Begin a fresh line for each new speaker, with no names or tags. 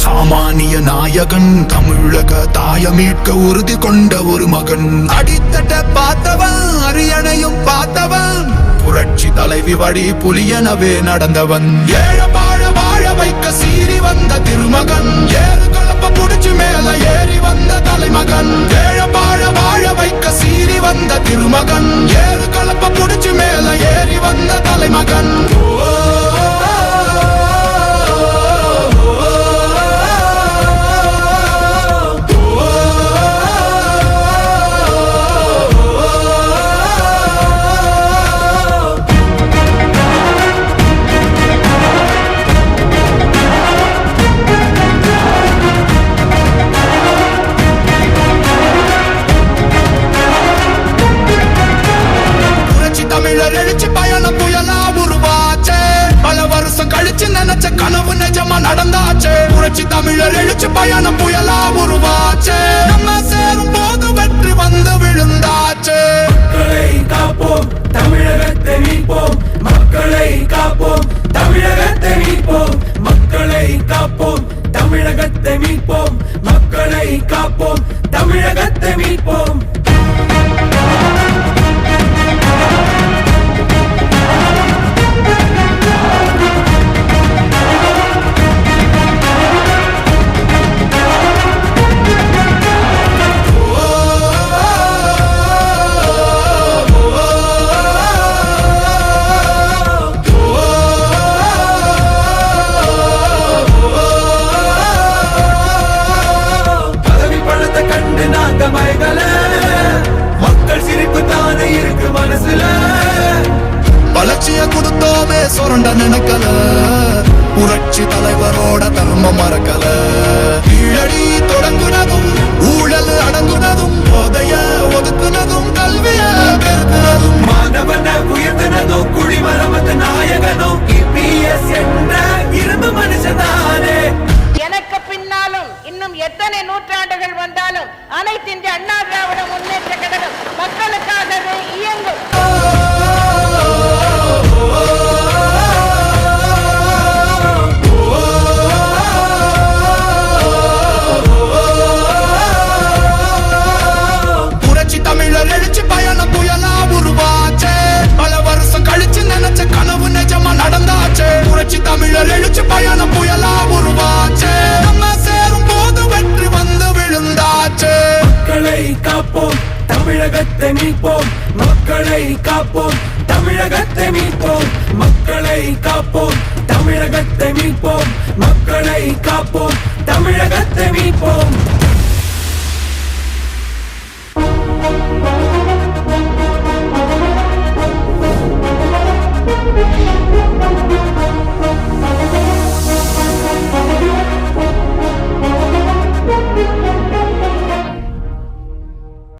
சாமானிய நாயகன், தமிழக தாய மீட்க உறுதி கொண்ட ஒரு மகன். அடித்தட்ட பார்த்தவன், அரியணையும் பார்த்தவன், புரட்சி தலைவி வழி புலியனவே நடந்தவன். ஏழ வாழ வாழ வைக்க சீறி வந்த திருமகன், ஏறு கலப்ப புடிச்சு மேல ஏறி வந்த தலைமகன். ஏழ வாழ வாழ வைக்க சீறி வந்த திருமகன், ஏறு கலப்ப புடிச்சு மேல ஏறி வந்த தலைமகன். எழுச்சி பயணம் புயலா உருவாச்சே, பல வருஷம் கழிச்சு நினைச்ச கனவு நிஜமா நடந்தாச்சே. புரட்சி தமிழர் எழுச்சி பயணம் புயலா உருவாச்சே, நம்ம சேரும் போது வெற்றி வந்து விழுந்தாச்சே.
மக்களை காப்போம், தமிழகத்தை மீட்போம். மக்களை காப்போம், தமிழகத்தை மீட்போம். மக்களை காப்போம், தமிழகத்தை மீட்போம். மக்களை காப்போம், தமிழகத்தை மீட்போம். மக்கள் சிரிப்பு தானே இருக்கு மனசுல,
வளர்ச்சிய கொடுத்தோமே சுரண்ட நினைக்கல, புரட்சி தலைவரோட தர்மம் மறக்கல. கீழடி தொடங்குனதும் ஊழல் அடங்குனதும், போதைய ஒதுக்குனதும் கல்விய பெருக்குனதும்,
மாணவனை உயர்த்தினதும் குடிமரமத்த நாயகனும் இபிஎஸ் என்ற இரும்பு மனுஷனானே.
எனக்கு பின்னாலும் இன்னும் எத்தனை நூற்றாண்டுகள் வந்தாலும் அனைத்து இந்திய அண்ணா திராவிட முன்னேற்ற கழகம் மக்களுக்காகவே இயங்கும்.
புரட்சி தமிழர் எழுச்சி பயணம் புயலா உருவாச்சே, பல வருஷம் கழிச்சு நினைச்ச கனவு நிஜமா நடந்தாச்சே. புரட்சி தமிழர் எழுச்சி பயணம் புயலா உருவாச்சே, நம்ம சேரும் போது வெற்றி வந்து விழுந்தாச்சே.
மக்களை காப்போம், தமிழகத்தை மீட்போம். மக்களை காப்போம், தமிழகத்தை மீட்போம். மக்களை காப்போம், தமிழகத்தை மீட்போம். மக்களை காப்போம், தமிழகத்தை மீட்போம்.